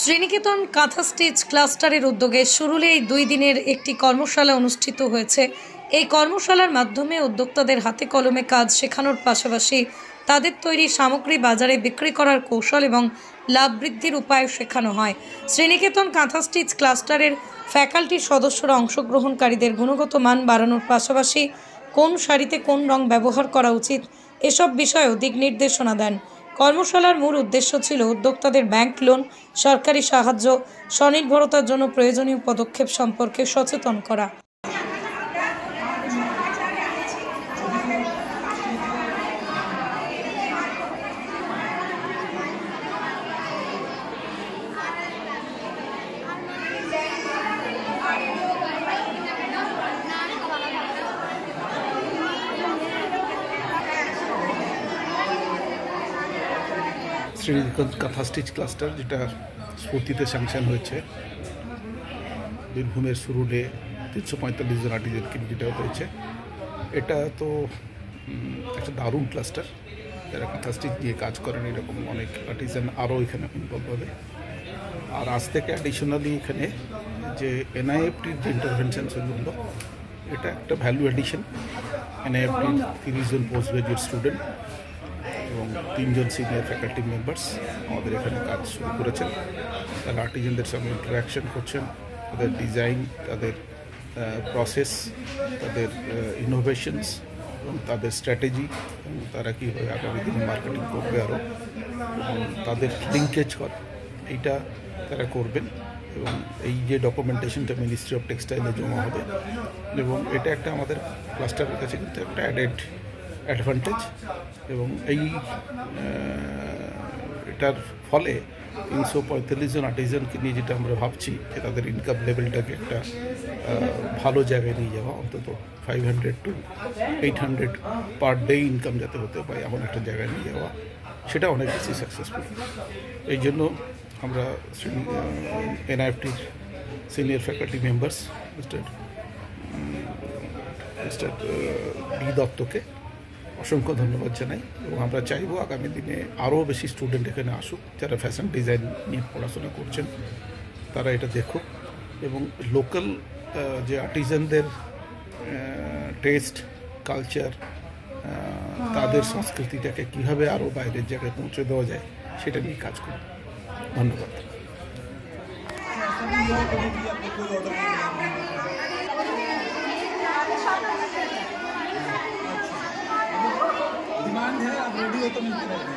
শ্রীনিকেতন কাঁথা স্টিচ ক্লাস্টারের উদ্যোগে শুরুলে এই 2 দিনের একটি কর্মশালা অনুষ্ঠিত হয়েছে। এই কর্মশালার মাধ্যমে উদ্যোক্তাদের হাতে কলমে কাজ শেখানোর পাশাপাশি তাদের তৈরি সামগ্রী বাজারে বিক্রি করার কৌশল এবং লাভ বৃদ্ধির উপায় শেখানো হয়। শ্রীনিকেতন কাঁথা স্টিচ ক্লাস্টারের ফ্যাকাল্টির সদস্যরা অংশগ্রহণকারীদের গুণগত মান বাড়ানোর পাশাপাশি কোন শাড়িতে কোন রং ব্যবহার করা উচিত এসব বিষয়েও দিক নির্দেশনা দেন। কর্মশালার মূল উদ্দেশ্য ছিল উদ্যোক্তাদের ব্যাংক লোন, সরকারি সাহায্য, স্বনির্ভরতার জন্য প্রয়োজনীয় পদক্ষেপ সম্পর্কে সচেতন করা। শ্রীনিকেতন কাঁথা স্টিচ ক্লাস্টার যেটা স্ফূর্তিতে স্যাংশন হয়েছে, বীরভূমের সুরুলে 345 জন আর্টিজানকে যেটা হয়েছে, এটা তো একটা দারুণ ক্লাস্টার। যারা কাঁথা স্টিচ নিয়ে কাজ করেন এরকম অনেক আর্টিজান আরও এখানে ইনভলভ হবে। আর আজ থেকে অ্যাডিশনালি এখানে যে এনআইএফটির যে ইন্টারভেনশন সেগুলো, এটা একটা ভ্যালু অ্যাডিশন। এনআইএফটির 30 জন পোস্ট গ্রাজুয়েট স্টুডেন্ট এবং 3 জন সিনিয়র ফ্যাকাল্টি মেম্বার্স আমাদের এখানে কাজ শুরু করেছেন। তারা আর্টিজানদের সঙ্গে ইন্টারাকশন করছেন, তাদের ডিজাইন, তাদের প্রসেস, তাদের ইনোভেশনস এবং তাদের স্ট্র্যাটেজি, এবং তারা কীভাবে আগামী দিনে মার্কেটিং করবে আরও, এবং তাদের লিঙ্কেজ করে এইটা তারা করবেন। এবং এই যে ডকুমেন্টেশনটা মিনিস্ট্রি অফ টেক্সটাইলে জমা হবে, এবং এটা একটা আমাদের ক্লাস্টারের কাছে কিন্তু একটা অ্যাডেড অ্যাডভান্টেজ। এবং এটার ফলে 345 জন আর্টিজানকে নিয়ে যেটা আমরা ভাবছি যে তাদের ইনকাম লেভেলটাকে একটা ভালো জায়গায় নিয়ে যাওয়া, অন্তত 500 to 800 পার ডে ইনকাম যাতে হতে পারে এমন একটা জায়গায় নিয়ে যাওয়া, সেটা অনেক বেশি সাকসেসফুল। এই জন্য আমরা এনআইএফটির senior faculty members mister D দত্তকে অসংখ্য ধন্যবাদ জানাই। এবং আমরা চাইবো আগামী দিনে আরও বেশি স্টুডেন্ট এখানে আসুক, যারা ফ্যাশন ডিজাইন নিয়ে পড়াশোনা করছেন তারা এটা দেখুক, এবং লোকাল যে আর্টিজানদের টেস্ট, কালচার, তাদের সংস্কৃতিটাকে কীভাবে আরও বাইরের জায়গায় পৌঁছে দেওয়া যায় সেটা নিয়ে কাজ করুন। ধন্যবাদ। डिमांड है, अब रेडी हो तो मिलते रहेंगे।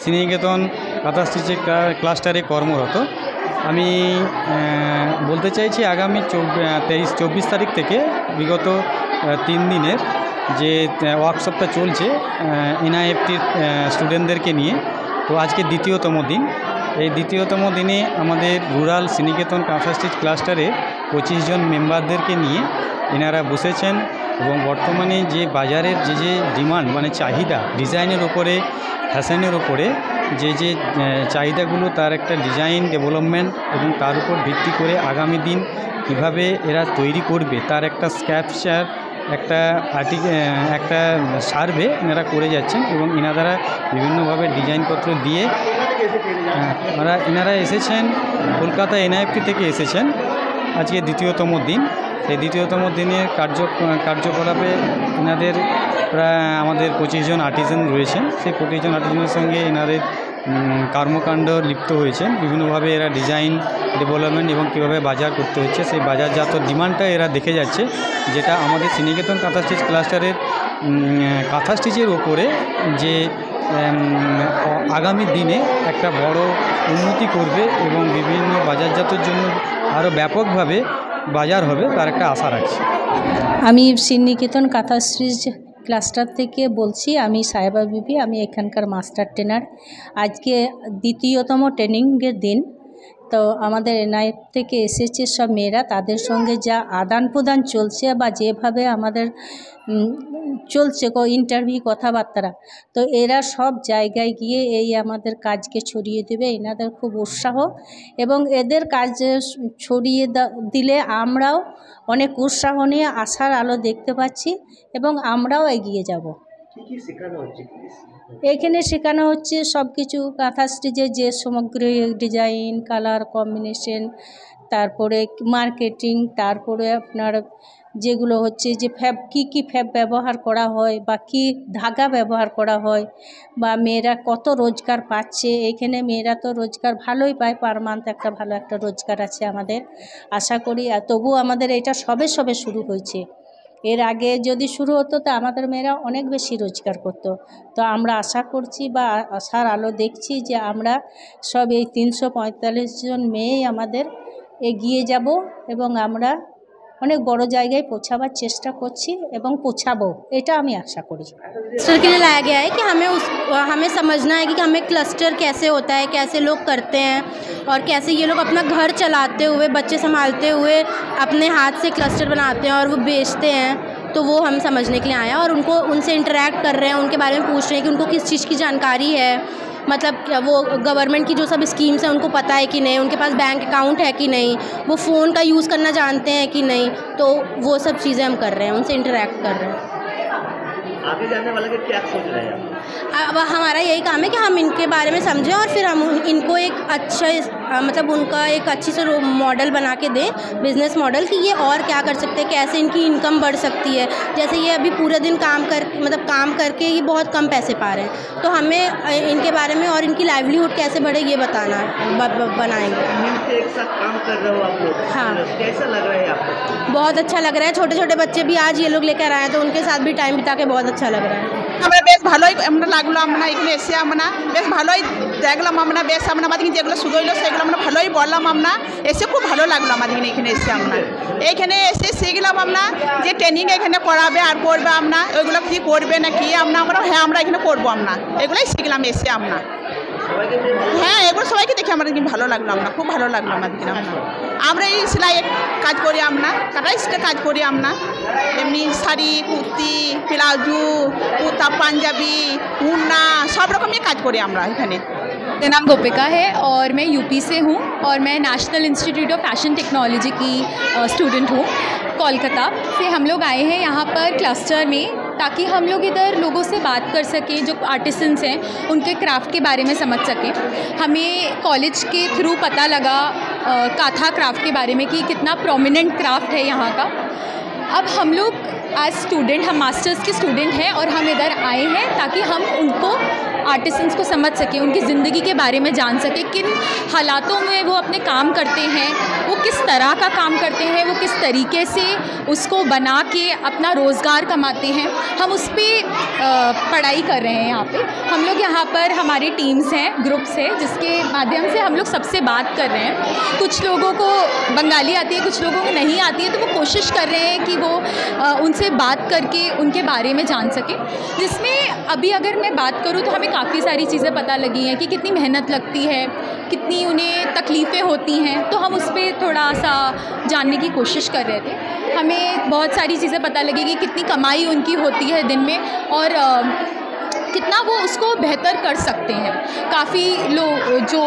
শ্রীনিকেতন কাঁথা স্টিচের ক্লাস্টারে কর্মরত। আমি বলতে চাইছি আগামী 23-24 তারিখ থেকে বিগত 3 দিনের যে ওয়ার্কশপটা চলছে এনআইএফটির স্টুডেন্টদেরকে নিয়ে, তো আজকে দ্বিতীয়তম দিন। এই দ্বিতীয়তম দিনে আমাদের রুরাল শ্রীনিকেতন কাঁথা স্টিচ ক্লাস্টারে 25 জন মেম্বারদেরকে নিয়ে এনারা বসেছেন এবং বর্তমানে যে বাজারের যে ডিমান্ড মানে চাহিদা ডিজাইনের ওপরে, ফ্যাশনের ওপরে যে চাহিদাগুলো, তার একটা ডিজাইন ডেভেলপমেন্ট এবং তার উপর ভিত্তি করে আগামী দিন কীভাবে এরা তৈরি করবে তার একটা স্ক্যাপচার, একটা সার্ভে এনারা করে যাচ্ছেন এবং এনারা বিভিন্নভাবে ডিজাইনপত্র দিয়ে এনারা এসেছেন কলকাতা এনআইএফটি থেকে এসেছেন। আজকে দ্বিতীয়তম দিন। সেই দ্বিতীয়তম দিনের কার্যকলাপে এনাদের প্রায় আমাদের 25 জন আর্টিজান রয়েছেন। সেই 25 জন আর্টিজানের সঙ্গে এনাদের কর্মকাণ্ড লিপ্ত হয়েছেন। বিভিন্নভাবে এরা ডিজাইন ডেভেলপমেন্ট এবং কীভাবে বাজার করতে হচ্ছে সেই বাজারজাত ডিমান্ডটা এরা দেখে যাচ্ছে, যেটা আমাদের শ্রীনিকেতন কাঁথা স্টিচ ক্লাস্টারের কাঁথা স্টিচের ওপরে যে আগামী দিনে একটা বড় উন্নতি করবে এবং বিভিন্ন বাজারজাতের জন্য আরও ব্যাপকভাবে বাজার হবে তার একটা আশা রাখছি। আমি শ্রীনিকেতন কাঁথা স্টিচ ক্লাস্টার থেকে বলছি। আমি সাহেবা বিবি, আমি এখানকার মাস্টার ট্রেনার। আজকে দ্বিতীয়তম ট্রেনিংয়ের দিন। তো আমাদের এনআইএফ থেকে এসেছে সব মেয়েরা, তাদের সঙ্গে যা আদান প্রদান চলছে বা যেভাবে আমাদের চলছে ইন্টারভিউ কথাবার্তা, তো এরা সব জায়গায় গিয়ে এই আমাদের কাজকে ছড়িয়ে দেবে। এনাদের খুব উৎসাহ এবং এদের কাজ ছড়িয়ে দিলে আমরাও অনেক উৎসাহ নিয়ে আশার আলো দেখতে পাচ্ছি এবং আমরাও এগিয়ে যাব। এখানে শেখানো হচ্ছে সব কিছু, কাঁথা স্টিচের যে সমগ্র ডিজাইন, কালার কম্বিনেশন, তারপরে মার্কেটিং, তারপরে আপনার যেগুলো হচ্ছে যে কী ফ্যাব ব্যবহার করা হয় বা কী ধাগা ব্যবহার করা হয় বা মেয়েরা কত রোজগার পাচ্ছে। এখানে মেয়েরা তো রোজগার ভালোই পায়, পার মান্থ একটা ভালো একটা রোজগার আছে আমাদের, আশা করি। তবু আমাদের এটা সবে শুরু হয়েছে। এর আগে যদি শুরু হতো তো আমাদের মেয়েরা অনেক বেশি রোজগার করতো। তো আমরা আশা করছি বা আশার আলো দেখছি যে আমরা সব এই 345 জন মেয়েই আমাদের এগিয়ে যাব এবং আমরা অনেক বড় জায়গায় পৌঁছাবার চেষ্টা করছি এবং পৌঁছাবো, এটা আমি আশা করি। क्लस्टर के लिए लाया गया है कि हमें समझना है कि हमें क्लस्टर कैसे होता है, कैसे लोग करते हैं और कैसे ये लोग अपना घर चलाते हुए, बच्चे संभालते हुए अपने हाथ से क्लस्टर बनाते हैं और वो बेचते हैं। तो वो हम समझने के लिए आए हैं और उनसे इंटरेक्ट कर रहे हैं, उनके बारे में पूछ रहे हैं कि उनको किस चीज़ की जानकारी है, मतलब वो गवर्नमेंट की जो सब स्कीम्स हैं उनको पता है कि नहीं, उनके पास बैंक अकाउंट है कि नहीं, वो फ़ोन का यूज़ करना जानते हैं कि नहीं। तो वो सब चीज़ें हम कर रहे हैं, उनसे इंटरेक्ट कर रहे हैं। आगे जाने वाले के क्या सोच रहे हैं? अब हमारा यही काम है कि हम इनके बारे में समझें और फिर हम इनको एक अच्छा मतलब उनका एक अच्छी से मॉडल बना के दें, बिज़नेस मॉडल, कि ये और क्या कर सकते हैं, कैसे इनकी इनकम बढ़ सकती है। जैसे ये अभी पूरे दिन काम करके ये बहुत कम पैसे पा रहे हैं, तो हमें इनके बारे में और इनकी लाइवलीहुड कैसे बढ़े ये बताना है, बनाएंगे। मिलके एक साथ काम कर रहे हो आप लोग? हाँ। कैसा लग रहा है आपको? बहुत अच्छा लग रहा है। छोटे छोटे बच्चे भी आज ये लोग लेकर आए हैं, तो उनके साथ भी टाइम बिता के बहुत अच्छा लग रहा है। আমরা বেশ ভালোই আমরা লাগলো, আমরা এখানে এসে আমরা বেশ ভালোই দেখলাম, আমরা বেশ আমরা আমাদের যেগুলো শুরু হইলো সেগুলো আমরা ভালোই বললাম। আমরা এসে খুব ভালো লাগলো আমাদের এখানে এসে আমরা এখানে এসে শিখলাম আমরা যে ট্রেনিং এখানে করাবে আর করবে আমরা ওইগুলো কী করবে না কি আমরা হ্যাঁ আমরা এখানে করবো, আমরা এগুলোই শিখলাম এসে আমরা। হ্যাঁ, এগুলো সবাইকে দেখে আমাদের কিন্তু ভালো লাগলো, আমরা খুব ভালো লাগলো আমাদের আমরা এই সেলাইয়ের কাজ করি, আমরা কাটাই স্টিচের কাজ করি, আমরা এমনি শাড়ি, কুর্তি, প্লাজো, কুর্তা, পাঞ্জাবি, উন্না সব রকমই কাজ করি আমরা এখানে। मेरा नाम गोपिका है और मैं यूपी से हूँ और मैं national institute of fashion technology की स्टूडेंट हूँ। कोलकाता से हम लोग आए हैं यहाँ पर क्लस्टर में, ताकि हम लोग इधर लोगों से बात कर सकें, जो आर्टिसंस हैं उनके क्राफ्ट के बारे में समझ सकें। हमें कॉलेज के थ्रू पता लगा काथा क्राफ्ट के बारे में कि कितना प्रोमिनेंट क्राफ्ट है यहाँ का। अब हम लोग एज स्टूडेंट, हम मास्टर्स के स्टूडेंट हैं और हम इधर आए हैं ताकि हम उनको आर्टिसंस को समझ सकें, उनकी ज़िंदगी के बारे में जान सकें, किन हालातों में वो अपने काम करते हैं, वो किस तरह का काम करते हैं, वो किस तरीके से उसको बना के अपना रोज़गार कमाते हैं। हम उस पर पढ़ाई कर रहे हैं। यहाँ पे हम लोग यहाँ पर हमारी टीम्स हैं, ग्रुप्स हैं, जिसके माध्यम से हम लोग सबसे बात कर रहे हैं। कुछ लोगों को बंगाली आती है, कुछ लोगों को नहीं आती है, तो वो कोशिश कर रहे हैं कि वो उनसे बात करके उनके बारे में जान सकें। जिसमें अभी अगर मैं बात करूँ तो हमें काफ़ी सारी चीज़ें पता लगी हैं कि कितनी मेहनत लगती है, कितनी उन्हें तकलीफ़ें होती हैं, तो हम उस पर थोड़ा सा जानने की कोशिश कर रहे थे। हमें बहुत सारी चीज़ें पता लगी कि कितनी कमाई उनकी होती है दिन में और कितना वो उसको बेहतर कर सकते हैं। काफ़ी लोग जो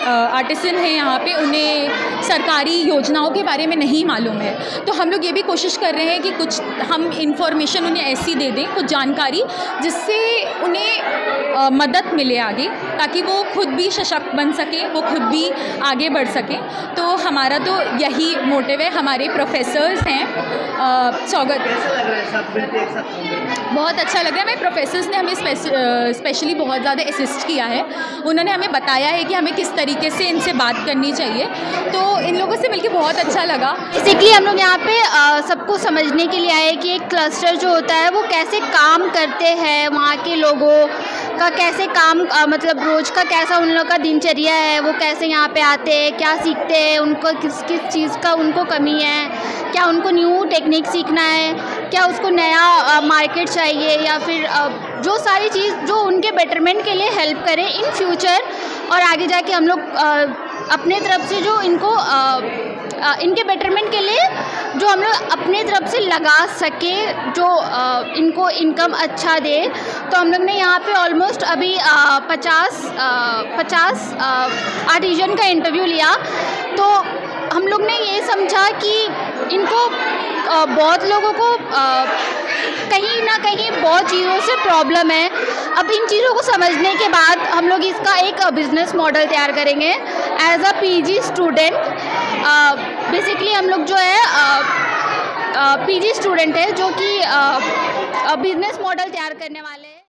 आर्टिसन हैं यहाँ पे, उन्हें सरकारी योजनाओं के बारे में नहीं मालूम है, तो हम लोग ये भी कोशिश कर रहे हैं कि कुछ हम इन्फॉर्मेशन उन्हें ऐसी दे दें, कुछ जानकारी जिससे उन्हें मदद मिले आगे, ताकि वो खुद भी सशक्त बन सके, वो खुद भी आगे बढ़ सकें। तो हमारा तो यही मोटिव है। हमारे प्रोफेसर्स हैं, स्वागत, कैसा लग रहा है सब मिलके एक साथ? बहुत अच्छा लग रहा है। मेरे प्रोफेसर्स ने हमें स्पेशली बहुत ज़्यादा असिस्ट किया है। उन्होंने हमें बताया है कि हमें किस तरीके से इनसे बात करनी चाहिए, तो इन लोगों से मिलकर बहुत अच्छा लगा। बेसिकली हम लोग यहाँ पे सबको समझने के लिए आए कि एक क्लस्टर जो होता है वो कैसे काम करते हैं, वहाँ के लोगों का कैसे काम मतलब रोज़ का कैसा उन लोगों का दिनचर्या है, वो कैसे यहाँ पे आते हैं, क्या सीखते हैं, उनको किस किस चीज़ का उनको कमी है, क्या उनको न्यू टेक्निक सीखना है, क्या उसको नया मार्केट चाहिए, या फिर जो सारी चीज़ जो उनके बेटरमेंट के लिए हेल्प करें इन फ्यूचर, और आगे जाके हम लोग अपने तरफ से जो इनको इनके बेटरमेंट के लिए जो हम लोग अपने तरफ से लगा सके, जो इनको इनकम अच्छा दे। तो हम लोग ने यहाँ पे ऑलमोस्ट अभी 50 आर्टिजन का इंटरव्यू लिया। तो हम लोग ने ये समझा कि इनको बहुत लोगों को कहीं ना कहीं बहुत चीज़ों से प्रॉब्लम है। अब इन चीज़ों को समझने के बाद हम लोग इसका एक बिज़नेस मॉडल तैयार करेंगे as a PG student. Basically हम लोग जो है पीजी स्टूडेंट है जो कि बिज़नेस मॉडल तैयार करने वाले हैं।